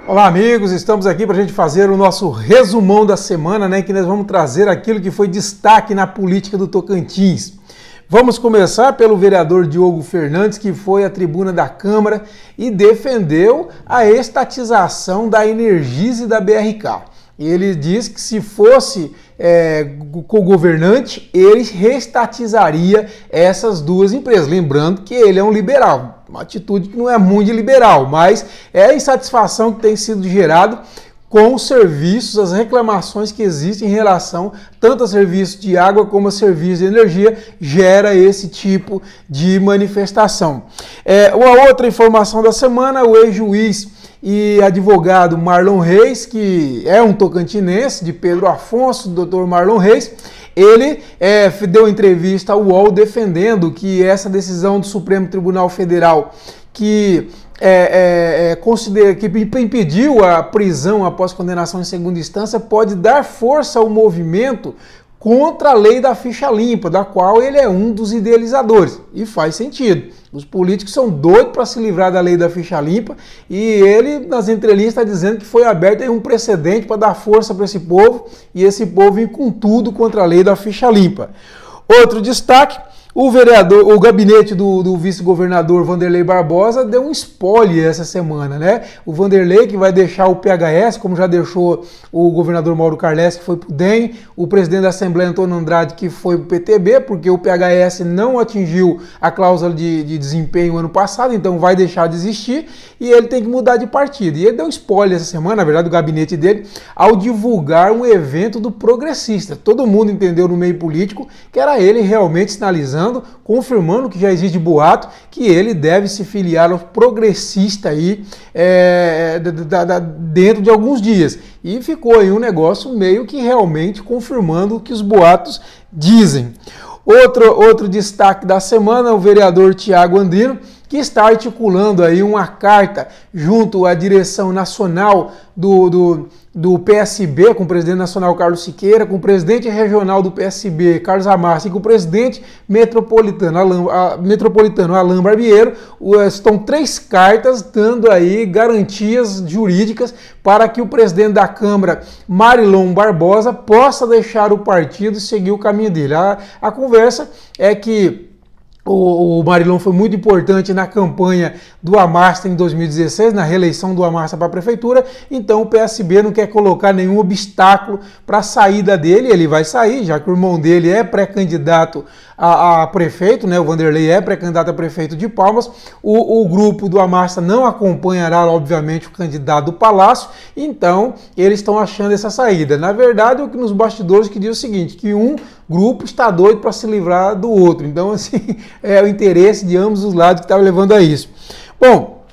Olá amigos, estamos aqui para a gente fazer o nosso resumão da semana, né, que nós vamos trazer aquilo que foi destaque na política do Tocantins. Vamos começar pelo vereador Diogo Fernandes, que foi à tribuna da Câmara e defendeu a estatização da Energisa e da BRK. Ele diz que se fosse co-governante, ele reestatizaria essas duas empresas. Lembrando que ele é um liberal, uma atitude que não é muito liberal, mas é a insatisfação que tem sido gerada com os serviços, as reclamações que existem em relação tanto a serviços de água como a serviços de energia, gera esse tipo de manifestação. Uma outra informação da semana, o ex-juiz e advogado Marlon Reis, que é um tocantinense, de Pedro Afonso, Dr. Marlon Reis, ele deu entrevista ao UOL defendendo que essa decisão do Supremo Tribunal Federal que impediu a prisão após condenação em segunda instância pode dar força ao movimento contra a lei da ficha limpa, da qual ele é um dos idealizadores. E faz sentido. Os políticos são doidos para se livrar da lei da ficha limpa e ele, nas entrelinhas, está dizendo que foi aberto aí um precedente para dar força para esse povo e esse povo vir com tudo contra a lei da ficha limpa. Outro destaque, o gabinete do vice-governador Vanderlei Barbosa deu um spoiler essa semana, né? O Vanderlei, que vai deixar o PHS, como já deixou o governador Mauro Carles, que foi para o DEM, o presidente da Assembleia, Antônio Andrade, que foi para o PTB, porque o PHS não atingiu a cláusula de desempenho ano passado, então vai deixar de existir, e ele tem que mudar de partido. E ele deu um spoiler essa semana, na verdade, o gabinete dele, ao divulgar um evento do Progressista. Todo mundo entendeu no meio político que era ele realmente sinalizando, confirmando que já existe boato, que ele deve se filiar ao Progressista aí dentro de alguns dias. E ficou aí um negócio meio que realmente confirmando o que os boatos dizem. Outro destaque da semana, o vereador Tiago Andrino, que está articulando aí uma carta junto à direção nacional do PSB, com o presidente nacional Carlos Siqueira, com o presidente regional do PSB, Carlos Amassa, e com o presidente metropolitano Alain Barbiero. Estão 3 cartas dando aí garantias jurídicas para que o presidente da Câmara, Marilon Barbosa, possa deixar o partido e seguir o caminho dele. A conversa é que o Marilon foi muito importante na campanha do Amassa em 2016, na reeleição do Amassa para a prefeitura, então o PSB não quer colocar nenhum obstáculo para a saída dele. Ele vai sair, já que o irmão dele é pré-candidato a prefeito, né? O Vanderlei é pré-candidato a prefeito de Palmas. O grupo do Amassa não acompanhará, obviamente, o candidato do Palácio, então eles estão achando essa saída. Na verdade, o que nos bastidores que diz o seguinte, que um grupo está doido para se livrar do outro. Então, assim, é o interesse de ambos os lados que estava levando a isso. Bom,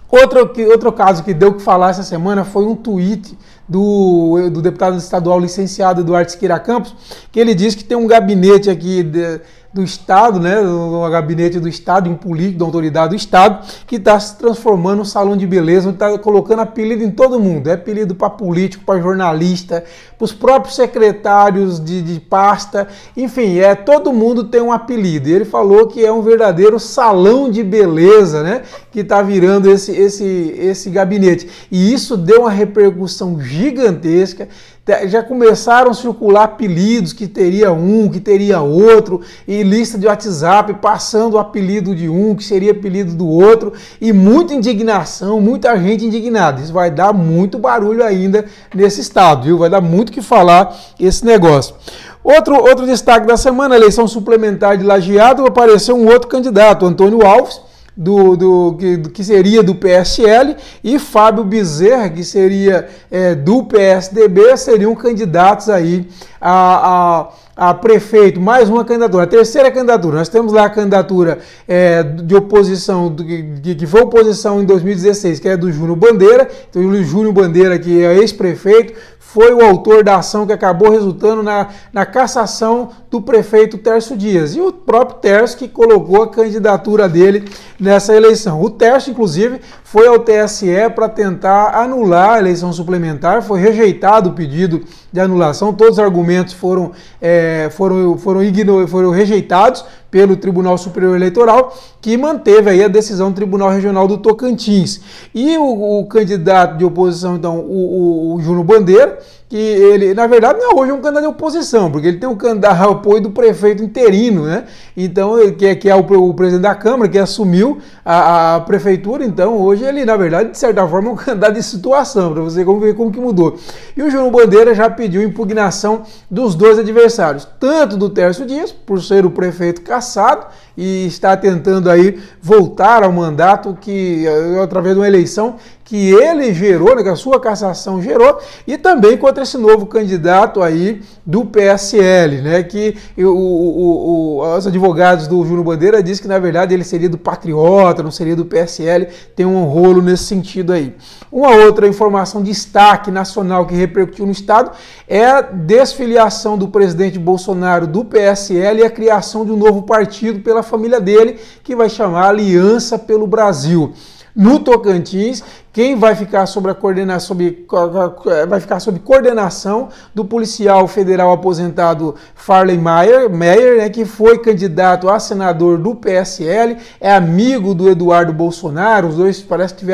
outro caso que deu o que falar essa semana foi um tweet do deputado estadual licenciado Eduardo Siqueira Campos, que ele diz que tem um gabinete aqui do Estado, né, o gabinete do Estado, um político da autoridade do Estado, que está se transformando num salão de beleza, onde está colocando apelido em todo mundo. É apelido para político, para jornalista, para os próprios secretários de pasta, enfim, todo mundo tem um apelido. E ele falou que é um verdadeiro salão de beleza, né, que está virando esse gabinete. E isso deu uma repercussão gigantesca. Já começaram a circular apelidos, que teria um, que teria outro, e lista de WhatsApp passando o apelido de um, que seria apelido do outro, e muita indignação, muita gente indignada. Isso vai dar muito barulho ainda nesse estado, viu? Vai dar muito o que falar esse negócio. Outro destaque da semana, a eleição suplementar de Lajeado, apareceu um outro candidato, Antônio Alves, que seria do PSL, e Fábio Bezerra, que seria do PSDB, seriam candidatos aí a prefeito. Mais uma candidatura, a terceira candidatura. Nós temos lá a candidatura de oposição, que foi oposição em 2016, que é do Júnior Bandeira. Então, o Júnior Bandeira, que é ex-prefeito, foi o autor da ação que acabou resultando na cassação do prefeito Tércio Dias. E o próprio Tércio que colocou a candidatura dele nessa eleição. O Tércio, inclusive, foi ao TSE para tentar anular a eleição suplementar, foi rejeitado o pedido de anulação, todos os argumentos foram rejeitados pelo Tribunal Superior Eleitoral, que manteve aí a decisão do Tribunal Regional do Tocantins. E o candidato de oposição, então, o Júnior Bandeira, que ele, na verdade, não é hoje um candidato de oposição, porque ele tem um candidato ao apoio do prefeito interino, né? Então, que é o presidente da Câmara, que assumiu a prefeitura, então hoje ele, na verdade, de certa forma, é um candidato de situação, para você ver como que mudou. E o Júnior Bandeira já pediu impugnação dos dois adversários, tanto do Tércio Dias, por ser o prefeito cassado, e está tentando aí voltar ao mandato que, através de uma eleição que ele gerou, né, que a sua cassação gerou, e também contra esse novo candidato aí do PSL, né, que os advogados do Júnior Bandeira dizem que, na verdade, ele seria do Patriota, não seria do PSL, tem um rolo nesse sentido aí. Uma outra informação de destaque nacional que repercutiu no Estado é a desfiliação do presidente Bolsonaro do PSL e a criação de um novo partido pela família dele, que vai chamar Aliança pelo Brasil. No Tocantins, quem vai ficar sob coordenação do policial federal aposentado Farley Meyer, né, que foi candidato a senador do PSL, é amigo do Eduardo Bolsonaro, os dois parece que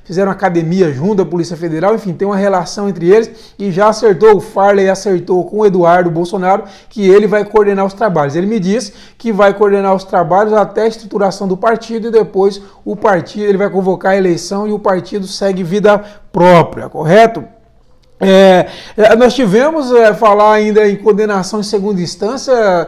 fizeram academia junto da Polícia Federal, enfim, tem uma relação entre eles, e já acertou, o Farley acertou com o Eduardo Bolsonaro que ele vai coordenar os trabalhos. Ele me disse que vai coordenar os trabalhos até a estruturação do partido, e depois o partido, ele vai convocar a eleição e o partido segue vida própria, correto? Nós tivemos, falar ainda em condenação em segunda instância,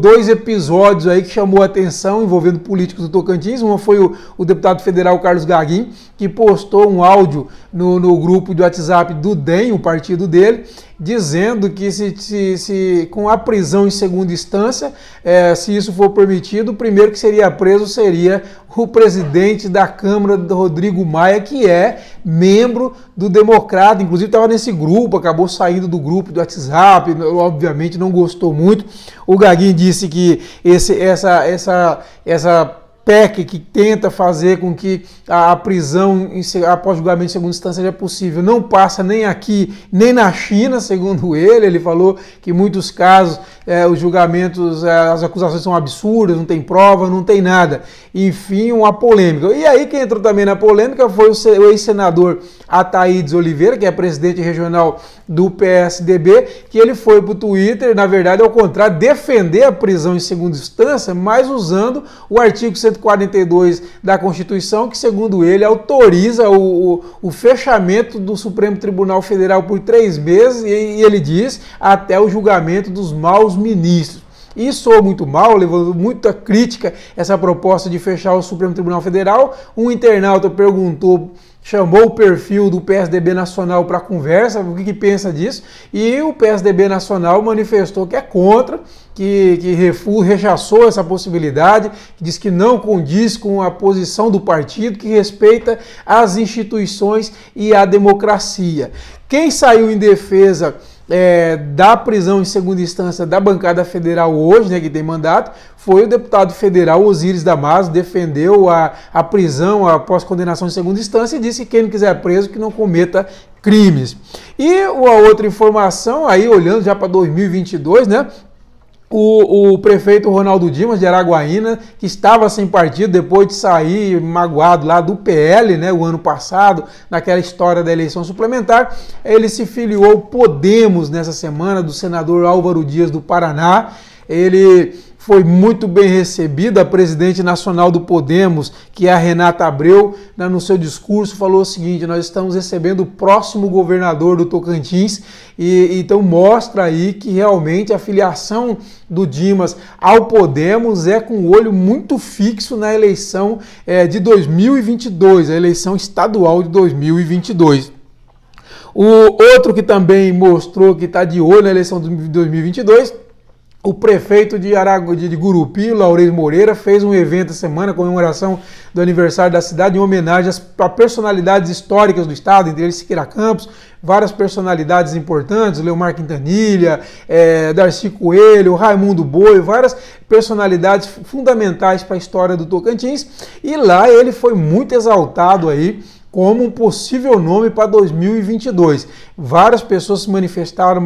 dois episódios aí que chamou a atenção envolvendo políticos do Tocantins. Uma foi o deputado federal Carlos Gaguin, que postou um áudio no grupo de WhatsApp do DEM, o partido dele, dizendo que se com a prisão em segunda instância, se isso for permitido, o primeiro que seria preso seria o presidente da Câmara, Rodrigo Maia, que é membro do Democrata, inclusive estava nesse grupo, acabou saindo do grupo do WhatsApp, obviamente não gostou muito. O Gaguin disse que essa PEC que tenta fazer com que a prisão após julgamento em segunda instância seja possível não passa nem aqui, nem na China, segundo ele. Ele falou que em muitos casos os julgamentos, as acusações são absurdas, não tem prova, não tem nada. Enfim, uma polêmica. E aí quem entrou também na polêmica foi o ex-senador Ataídes Oliveira, que é presidente regional do PSDB, que ele foi para o Twitter, na verdade, ao contrário, defender a prisão em segunda instância, mas usando o artigo 142 da Constituição, que, segundo ele, autoriza o fechamento do Supremo Tribunal Federal por 3 meses, e ele diz, até o julgamento dos maus ministros. E soou muito mal, levando muita crítica essa proposta de fechar o Supremo Tribunal Federal. Um internauta chamou o perfil do PSDB Nacional para conversa, o que pensa disso, e o PSDB Nacional manifestou que é contra, que rechaçou essa possibilidade, que diz que não condiz com a posição do partido, que respeita as instituições e a democracia. Quem saiu em defesa da prisão em segunda instância da bancada federal hoje, né, que tem mandato, foi o deputado federal Osíris Damaso, defendeu a prisão após condenação em segunda instância e disse que quem não quiser preso que não cometa crimes. E uma outra informação, aí olhando já para 2022, né? O prefeito Ronaldo Dimas de Araguaína, que estava sem partido depois de sair magoado lá do PL, né, o ano passado, naquela história da eleição suplementar, ele se filiou ao Podemos nessa semana, do senador Álvaro Dias do Paraná. Ele foi muito bem recebido. A presidente nacional do Podemos, que é a Renata Abreu, no seu discurso falou o seguinte: nós estamos recebendo o próximo governador do Tocantins, e então mostra aí que realmente a filiação do Dimas ao Podemos é com o olho muito fixo na eleição de 2022, a eleição estadual de 2022. O outro que também mostrou que está de olho na eleição de 2022, o prefeito de Gurupi, Laurez Moreira, fez um evento essa semana, comemoração do aniversário da cidade, em homenagem a personalidades históricas do estado, entre eles Siqueira Campos, várias personalidades importantes, Leomar Quintanilha, Darcy Coelho, Raimundo Boi, várias personalidades fundamentais para a história do Tocantins. E lá ele foi muito exaltado aí como um possível nome para 2022. Várias pessoas se manifestaram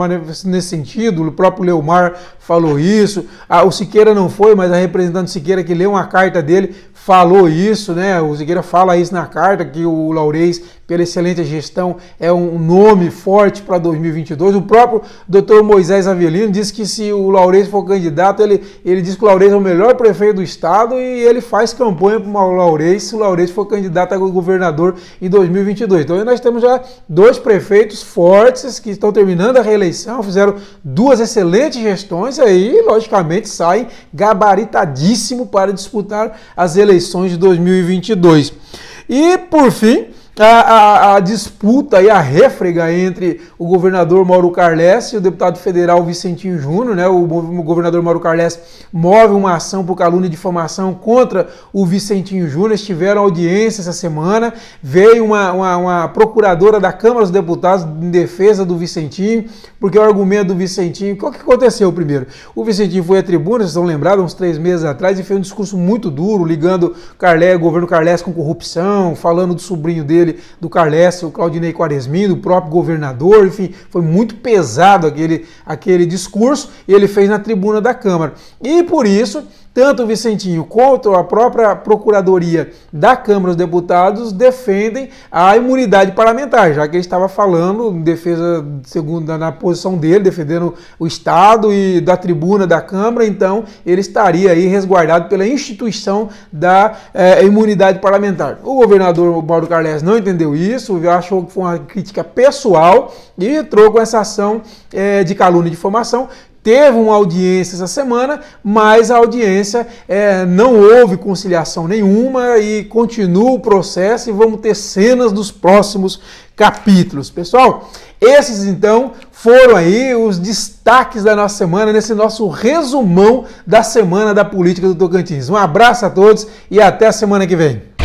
nesse sentido, o próprio Leomar falou isso, o Siqueira não foi, mas a representante Siqueira, que leu uma carta dele, falou isso, né? O Siqueira fala isso na carta, que o Laurez, pela excelente gestão, é um nome forte para 2022. O próprio Dr. Moisés Avelino disse que se o Laurez for candidato, ele diz que o Laurez é o melhor prefeito do estado e ele faz campanha para o Laurez se o Laurez for candidato a governador em 2022. Então nós temos já dois prefeitos fortes que estão terminando a reeleição, fizeram duas excelentes gestões e aí, logicamente, saem gabaritadíssimo para disputar as eleições de 2022. E, por fim, a disputa e a réfrega entre o governador Mauro Carles e o deputado federal Vicentinho Júnior, né? O governador Mauro Carles move uma ação por calúnia e difamação contra o Vicentinho Júnior. Estiveram audiência essa semana, veio uma procuradora da Câmara dos Deputados em defesa do Vicentinho, porque o argumento do Vicentinho, o que aconteceu primeiro? O Vicentinho foi à tribuna, vocês estão lembrados, uns 3 meses atrás, e fez um discurso muito duro, ligando o governo Carles com corrupção, falando do sobrinho dele, do Carles, o Claudinei Quaresmin, do próprio governador, enfim, foi muito pesado aquele discurso, e ele fez na tribuna da Câmara. E por isso, tanto o Vicentinho quanto a própria Procuradoria da Câmara dos Deputados defendem a imunidade parlamentar, já que ele estava falando em defesa, segundo na posição dele, defendendo o Estado e da tribuna da Câmara, então ele estaria aí resguardado pela instituição da imunidade parlamentar. O governador Mauro Carles não entendeu isso, achou que foi uma crítica pessoal e entrou com essa ação de calúnia e difamação. Teve uma audiência essa semana, mas a audiência não houve conciliação nenhuma e continua o processo e vamos ter cenas dos próximos capítulos. Pessoal, esses então foram aí os destaques da nossa semana, nesse nosso resumão da semana da política do Tocantins. Um abraço a todos e até a semana que vem.